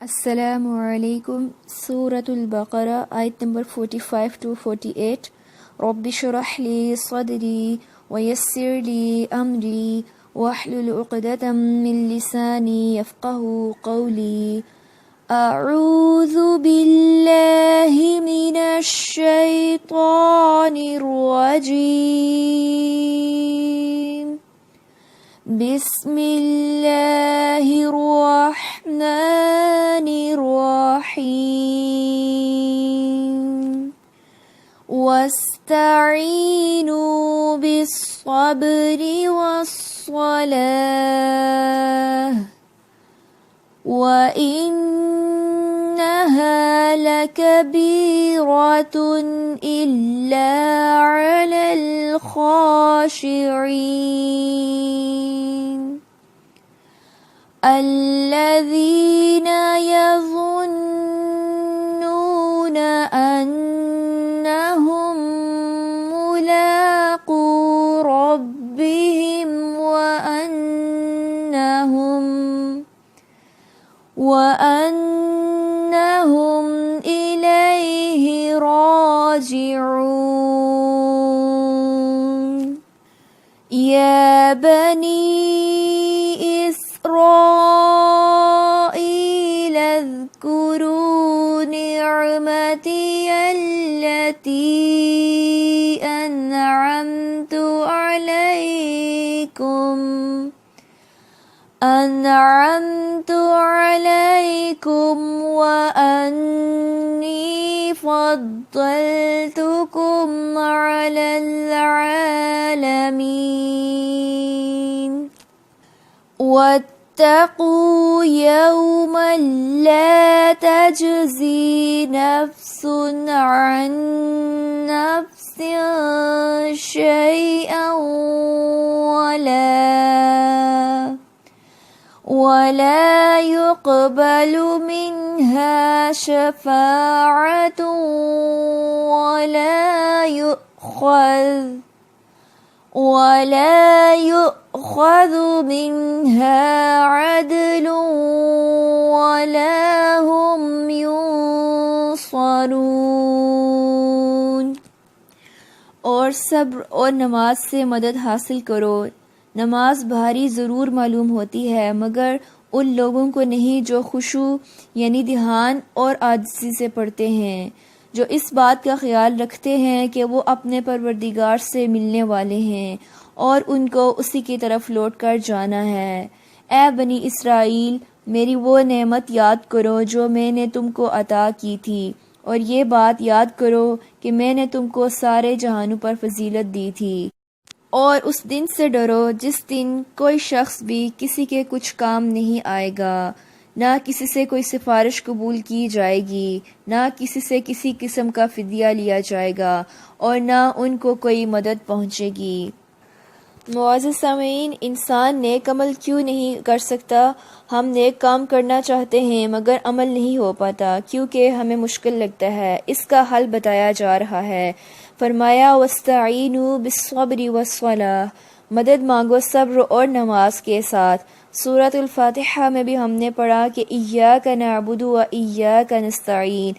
السلام علیکم۔ سورة البقرہ آیت نمبر 45 to 48۔ رب اشرح لی صدری ویسر لی امری واحلل عقدۃ من لسانی یفقهوا قولی۔ اعوذ باللہ من الشیطان الرجیم۔ بسم اللہ الرحمن الرحیم۔ واستعینوا بالصبر والصلاة وإنها لكبيرة إلا على الخاشعين الذين يظنون أنهم ملاقو ربهم وأنهم إليه راجعون۔ يا بني إسرائيل اذكروا نعمتي التي أنعمت عليكم وأني فضلتكم على العالمين۔ واتقوا يوما لا تجزي نفس عن نفس شيئا ولا يقبل منها شفاعة ولا يؤخذ منها عدل ولا هم ينصرون۔ اور صبر اور نماز سے مدد حاصل کرو۔ نماز بھاری ضرور معلوم ہوتی ہے مگر ان لوگوں کو نہیں جو خشوع یعنی دھیان اور عاجزی سے پڑھتے ہیں، جو اس بات کا خیال رکھتے ہیں کہ وہ اپنے پروردگار سے ملنے والے ہیں اور ان کو اسی کی طرف لوٹ کر جانا ہے۔ اے بنی اسرائیل، میری وہ نعمت یاد کرو جو میں نے تم کو عطا کی تھی، اور یہ بات یاد کرو کہ میں نے تم کو سارے جہانوں پر فضیلت دی تھی۔ اور اس دن سے ڈرو جس دن کوئی شخص بھی کسی کے کچھ کام نہیں آئے گا، نہ کسی سے کوئی سفارش قبول کی جائے گی، نہ کسی سے کسی قسم کا فدیہ لیا جائے گا، اور نہ ان کو کوئی مدد پہنچے گی۔ معزز سامعین، انسان نیک عمل کیوں نہیں کر سکتا؟ ہم نیک کام کرنا چاہتے ہیں مگر عمل نہیں ہو پاتا کیونکہ ہمیں مشکل لگتا ہے۔ اس کا حل بتایا جا رہا ہے۔ فرمایا وَاسْتَعِینُوا بِالصَّبْرِ وَالصَّلَاةِ، مدد مانگو صبر اور نماز کے ساتھ۔ سورۃ الفاتحہ میں بھی ہم نے پڑھا کہ إِيَّاكَ نَعْبُدُ وَإِيَّاكَ نَسْتَعِينُ،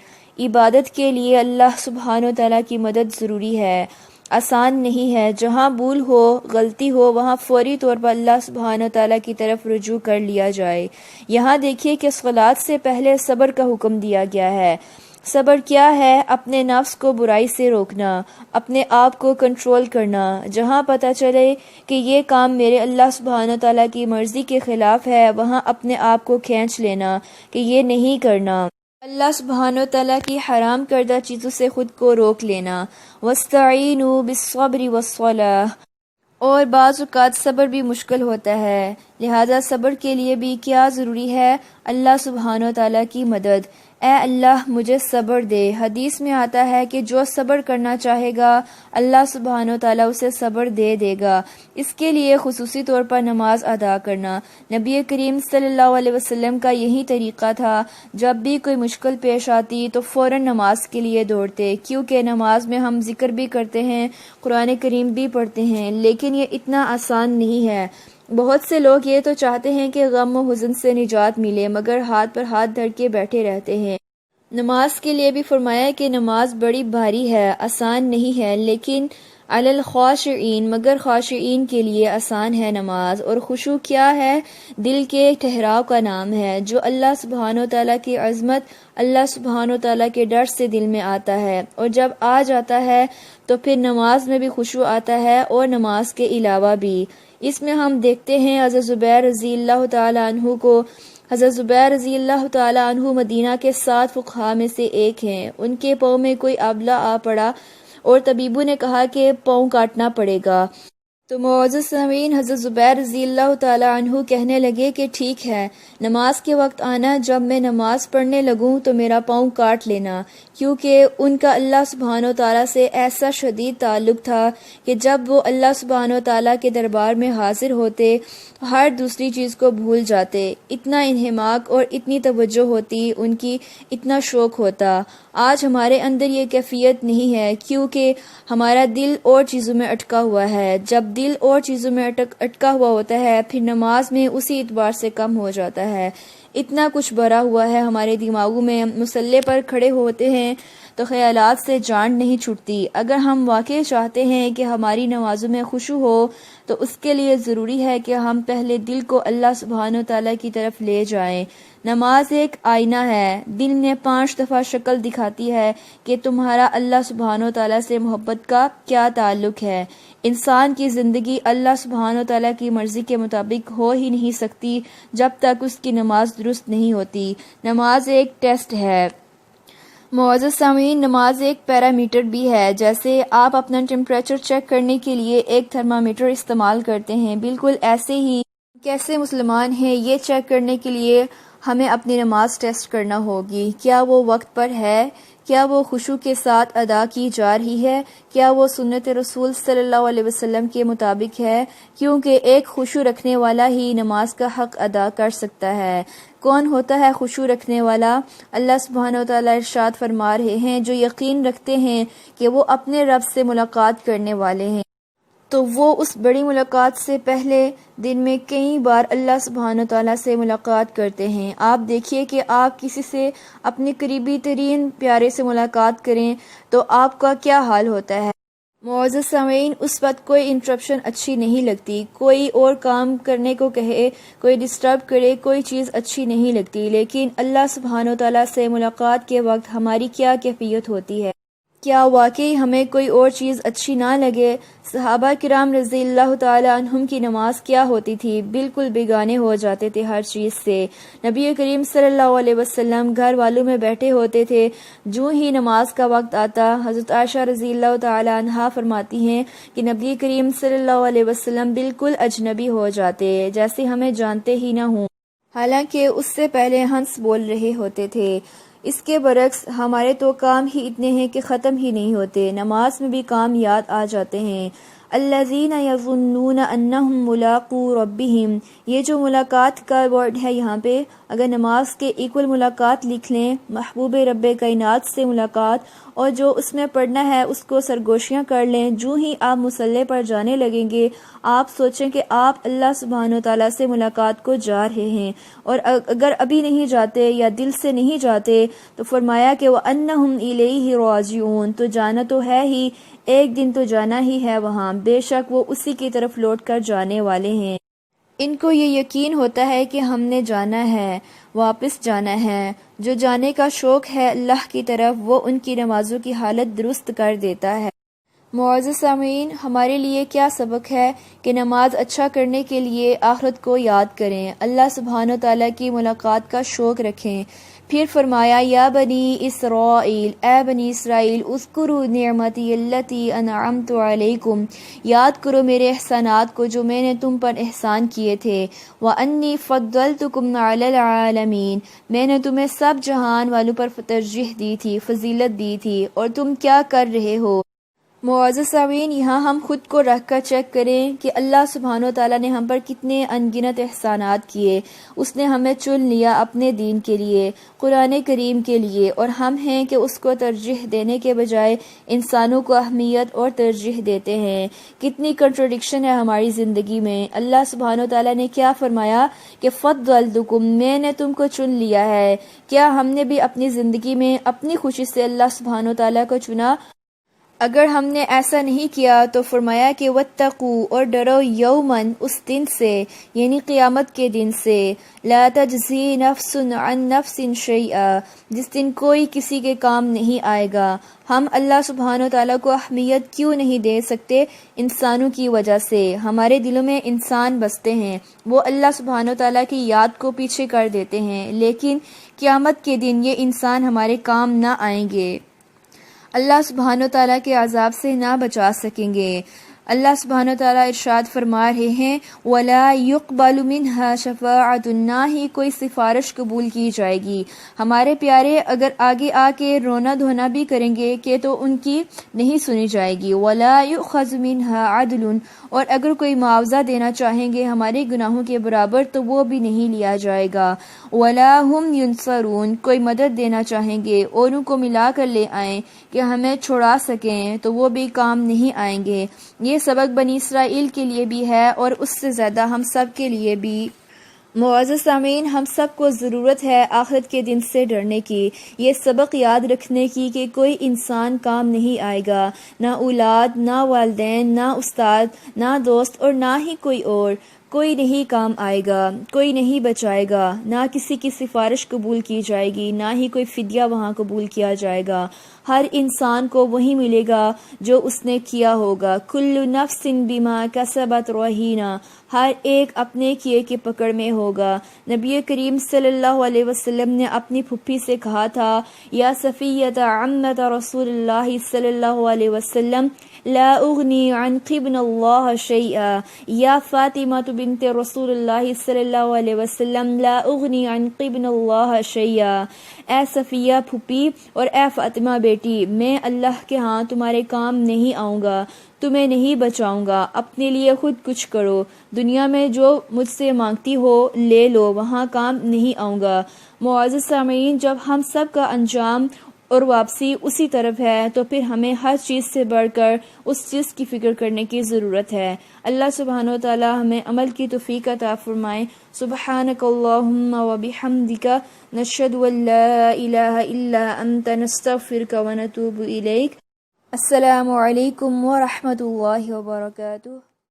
عبادت کے لیے اللہ سبحانہ و تعالیٰ کی مدد ضروری ہے، آسان نہیں ہے۔ جہاں بھول ہو، غلطی ہو، وہاں فوری طور پر اللہ سبحانہ و تعالیٰ کی طرف رجوع کر لیا جائے۔ یہاں دیکھیے کہ صلاۃ سے پہلے صبر کا حکم دیا گیا ہے۔ صبر کیا ہے؟ اپنے نفس کو برائی سے روکنا، اپنے آپ کو کنٹرول کرنا۔ جہاں پتہ چلے کہ یہ کام میرے اللہ سبحانہ تعالیٰ کی مرضی کے خلاف ہے، وہاں اپنے آپ کو کھینچ لینا کہ یہ نہیں کرنا۔ اللہ سبحانہ تعالیٰ کی حرام کردہ چیزوں سے خود کو روک لینا۔ وَاسْتَعِینُوا بِالصَّبْرِ وَالصَّلَاةِ، اور بعض اوقات صبر بھی مشکل ہوتا ہے، لہذا صبر کے لیے بھی کیا ضروری ہے؟ اللہ سبحانہ تعالیٰ کی مدد۔ اے اللہ مجھے صبر دے۔ حدیث میں آتا ہے کہ جو صبر کرنا چاہے گا اللہ سبحانہ و تعالیٰ اسے صبر دے دے گا۔ اس کے لیے خصوصی طور پر نماز ادا کرنا۔ نبی کریم صلی اللہ علیہ وسلم کا یہی طریقہ تھا، جب بھی کوئی مشکل پیش آتی تو فوراً نماز کے لیے دوڑتے، کیونکہ نماز میں ہم ذکر بھی کرتے ہیں، قرآن کریم بھی پڑھتے ہیں، لیکن یہ اتنا آسان نہیں ہے۔ بہت سے لوگ یہ تو چاہتے ہیں کہ غم و حزن سے نجات ملے، مگر ہاتھ پر ہاتھ دھر کے بیٹھے رہتے ہیں۔ نماز کے لیے بھی فرمایا کہ نماز بڑی بھاری ہے، آسان نہیں ہے، لیکن علی الخاشعین، مگر خاشعین کے لیے آسان ہے نماز۔ اور خشوع کیا ہے؟ دل کے ٹھہراؤ کا نام ہے، جو اللہ سبحانہ و تعالیٰ کی عظمت، اللہ سبحانہ و تعالیٰ کے ڈر سے دل میں آتا ہے، اور جب آ جاتا ہے تو پھر نماز میں بھی خشوع آتا ہے، اور نماز کے علاوہ بھی۔ اس میں ہم دیکھتے ہیں حضرت زبیر رضی اللہ تعالیٰ عنہ کو۔ حضرت زبیر رضی اللہ تعالیٰ عنہ مدینہ کے 7 فقہاء میں سے ایک ہیں۔ ان کے پاؤں میں کوئی آبلہ آ پڑا اور طبیبوں نے کہا کہ پاؤں کاٹنا پڑے گا، تو معزز سامعین، حضرت زبیر رضی اللہ تعالیٰ عنہ کہنے لگے کہ ٹھیک ہے، نماز کے وقت آنا، جب میں نماز پڑھنے لگوں تو میرا پاؤں کاٹ لینا، کیونکہ ان کا اللہ سبحانہ و تعالیٰ سے ایسا شدید تعلق تھا کہ جب وہ اللہ سبحانہ و تعالیٰ کے دربار میں حاضر ہوتے ہر دوسری چیز کو بھول جاتے، اتنا انہماک اور اتنی توجہ ہوتی ان کی، اتنا شوق ہوتا۔ آج ہمارے اندر یہ کیفیت نہیں ہے، کیونکہ ہمارا دل اور چیزوں میں اٹکا ہوا ہے۔ جب دل اور چیزوں میں اٹکا ہوا ہوتا ہے، پھر نماز میں اسی اعتبار سے کم ہو جاتا ہے۔ اتنا کچھ بھرا ہوا ہے ہمارے دماغوں میں، مصلی پر کھڑے ہوتے ہیں تو خیالات سے جان نہیں چھٹتی۔ اگر ہم واقعی چاہتے ہیں کہ ہماری نمازوں میں خشوع ہو تو اس کے لیے ضروری ہے کہ ہم پہلے دل کو اللہ سبحانہ و تعالیٰ کی طرف لے جائیں۔ نماز ایک آئینہ ہے، دل میں 5 دفعہ شکل دکھاتی ہے کہ تمہارا اللہ سبحانہ و تعالیٰ سے محبت کا کیا تعلق ہے۔ انسان کی زندگی اللہ سبحانہ و تعالیٰ کی مرضی کے مطابق ہو ہی نہیں سکتی جب تک اس کی نماز درست نہیں ہوتی۔ نماز ایک ٹیسٹ ہے۔ معزز سامعین، نماز ایک پیرامیٹر بھی ہے۔ جیسے آپ اپنا ٹیمپریچر چیک کرنے کے لیے ایک تھرمامیٹر استعمال کرتے ہیں، بالکل ایسے ہی کیسے مسلمان ہیں یہ چیک کرنے کے لیے ہمیں اپنی نماز ٹیسٹ کرنا ہوگی۔ کیا وہ وقت پر ہے؟ کیا وہ خشوع کے ساتھ ادا کی جا رہی ہے؟ کیا وہ سنت رسول صلی اللہ علیہ وسلم کے مطابق ہے؟ کیونکہ ایک خشوع رکھنے والا ہی نماز کا حق ادا کر سکتا ہے۔ کون ہوتا ہے خشوع رکھنے والا؟ اللہ سبحانہ و تعالیٰ ارشاد فرما رہے ہیں، جو یقین رکھتے ہیں کہ وہ اپنے رب سے ملاقات کرنے والے ہیں، تو وہ اس بڑی ملاقات سے پہلے دن میں کئی بار اللہ سبحانہ و تعالیٰ سے ملاقات کرتے ہیں۔ آپ دیکھیے کہ آپ کسی سے اپنے قریبی ترین پیارے سے ملاقات کریں تو آپ کا کیا حال ہوتا ہے۔ معزز سامعین، اس وقت کوئی انٹرپشن اچھی نہیں لگتی، کوئی اور کام کرنے کو کہے، کوئی ڈسٹرب کرے، کوئی چیز اچھی نہیں لگتی، لیکن اللہ سبحانہ و تعالیٰ سے ملاقات کے وقت ہماری کیا کیفیت ہوتی ہے؟ کیا واقعی ہمیں کوئی اور چیز اچھی نہ لگے؟ صحابہ کرام رضی اللہ تعالی عنہم کی نماز کیا ہوتی تھی؟ بالکل بیگانے ہو جاتے تھے ہر چیز سے۔ نبی کریم صلی اللہ علیہ وسلم گھر والوں میں بیٹھے ہوتے تھے، جو ہی نماز کا وقت آتا، حضرت عائشہ رضی اللہ تعالی عنہا فرماتی ہیں کہ نبی کریم صلی اللہ علیہ وسلم بالکل اجنبی ہو جاتے، جیسے ہمیں جانتے ہی نہ ہوں، حالانکہ اس سے پہلے ہنس بول رہے ہوتے تھے۔ اس کے برعکس ہمارے تو کام ہی اتنے ہیں کہ ختم ہی نہیں ہوتے، نماز میں بھی کام یاد آ جاتے ہیں۔ الذین یظنون انہم ملاقو ربہم، یہ جو ملاقات کا ورڈ ہے یہاں پہ، اگر نماز کے ایکول ملاقات لکھ لیں، محبوب رب کائنات سے ملاقات، اور جو اس میں پڑھنا ہے اس کو سرگوشیاں کر لیں، جو ہی آپ مصلی پر جانے لگیں گے آپ سوچیں کہ آپ اللہ سبحانہ وتعالی سے ملاقات کو جا رہے ہیں، اور اگر ابھی نہیں جاتے یا دل سے نہیں جاتے تو فرمایا کہ وَأَنَّهُمْ إِلَيْهِ رَاجِعُونَ، تو جانا تو ہے ہی، ایک دن تو جانا ہی ہے وہاں، بے شک وہ اسی کی طرف لوٹ کر جانے والے ہیں۔ ان کو یہ یقین ہوتا ہے کہ ہم نے جانا ہے، واپس جانا ہے۔ جو جانے کا شوق ہے اللہ کی طرف، وہ ان کی نمازوں کی حالت درست کر دیتا ہے۔ معزز سامعین، ہمارے لیے کیا سبق ہے کہ نماز اچھا کرنے کے لیے آخرت کو یاد کریں، اللہ سبحانہ تعالیٰ کی ملاقات کا شوق رکھیں۔ پھر فرمایا یا بنی اسرائیل، اے بنی اسرائیل، اذکروا نعمتی التی انعمت علیکم، یاد کرو میرے احسانات کو جو میں نے تم پر احسان کیے تھے، وانی فضلتکم علی العالمین، میں نے تمہیں سب جہان والوں پر ترجیح دی تھی، فضیلت دی تھی، اور تم کیا کر رہے ہو؟ معزز سامعین، یہاں ہم خود کو رکھ کر چیک کریں کہ اللہ سبحانہ و تعالیٰ نے ہم پر کتنے انگنت احسانات کیے۔ اس نے ہمیں چن لیا اپنے دین کے لیے، قرآن کریم کے لیے، اور ہم ہیں کہ اس کو ترجیح دینے کے بجائے انسانوں کو اہمیت اور ترجیح دیتے ہیں۔ کتنی کنٹرڈکشن ہے ہماری زندگی میں۔ اللہ سبحانہ و تعالیٰ نے کیا فرمایا کہ فضلتکم، میں نے تم کو چن لیا ہے۔ کیا ہم نے بھی اپنی زندگی میں اپنی خوشی سے اللہ سبحانہ و تعالیٰ کو چنا؟ اگر ہم نے ایسا نہیں کیا تو فرمایا کہ واتقوا، اور ڈرو، یومن، اس دن سے، یعنی قیامت کے دن سے، لا تجزی نفس عن نفس شیئا، جس دن کوئی کسی کے کام نہیں آئے گا۔ ہم اللہ سبحانہ و تعالیٰ کو اہمیت کیوں نہیں دے سکتے؟ انسانوں کی وجہ سے۔ ہمارے دلوں میں انسان بستے ہیں، وہ اللہ سبحانہ و تعالیٰ کی یاد کو پیچھے کر دیتے ہیں، لیکن قیامت کے دن یہ انسان ہمارے کام نہ آئیں گے، اللہ سبحانہ و تعالیٰ کے عذاب سے نہ بچا سکیں گے۔ اللہ سبحانہ و تعالیٰ ارشاد فرما رہے ہیں وَلَا يُقْبَلُ مِنْهَا شَفَاعَةٌ، نہ ہی کوئی سفارش قبول کی جائے گی۔ ہمارے پیارے اگر آگے آ کے رونا دھونا بھی کریں گے کہ تو ان کی نہیں سنی جائے گی۔ وَلَا يُؤْخَذُ مِنْهَا عَدْلٌ، اور اگر کوئی معاوضہ دینا چاہیں گے ہمارے گناہوں کے برابر تو وہ بھی نہیں لیا جائے گا۔ وَلَا هُمْ يُنصَرُونَ، کوئی مدد دینا چاہیں گے اور ان کو ملا کر لے آئیں کہ ہمیں چھڑا سکیں تو وہ بھی کام نہیں آئیں گے۔ یہ سبق بنی اسرائیل کے لیے بھی ہے اور اس سے زیادہ ہم سب کے لیے بھی۔ معزز سامعین، ہم سب کو ضرورت ہے آخرت کے دن سے ڈرنے کی، یہ سبق یاد رکھنے کی کہ کوئی انسان کام نہیں آئے گا، نہ اولاد، نہ والدین، نہ استاد، نہ دوست، اور نہ ہی کوئی اور۔ کوئی نہیں کام آئے گا، کوئی نہیں بچائے گا، نہ کسی کی سفارش قبول کی جائے گی، نہ ہی کوئی فدیہ وہاں قبول کیا جائے گا۔ ہر انسان کو وہی ملے گا جو اس نے کیا ہوگا۔ کل نفس بما کسبت رہینہ، ہر ایک اپنے کیے کے پکڑ میں ہوگا۔ نبی کریم صلی اللہ علیہ وسلم نے اپنی پھپھی سے کہا تھا یا صفیۃ عمۃ رسول اللہ صلی اللہ علیہ وسلم لا اغنی عنک ابن اللہ شیئا، یا فاطمہ بنت رسول اللہ صلی اللہ علیہ وسلم لا اغنی عنک ابن اللہ شیئا، اے صفیہ پھپھی اور اے فاطمہ بیٹی، میں اللہ کے ہاں تمہارے کام نہیں آؤں گا، تمہیں نہیں بچاؤں گا، اپنے لیے خود کچھ کرو، دنیا میں جو مجھ سے مانگتی ہو لے لو، وہاں کام نہیں آؤں گا۔ معزز سامعین، جب ہم سب کا انجام اور واپسی اسی طرف ہے تو پھر ہمیں ہر چیز سے بڑھ کر اس چیز کی فکر کرنے کی ضرورت ہے۔ اللہ سبحانہ و تعالی ہمیں عمل کی توفیق عطا فرمائے۔ سبحانک اللہم و بحمدک، نشہد ان لا الہ الا انت، نستغفرک و نتوب الیک۔ السلام علیکم ورحمۃ اللہ وبرکاتہ۔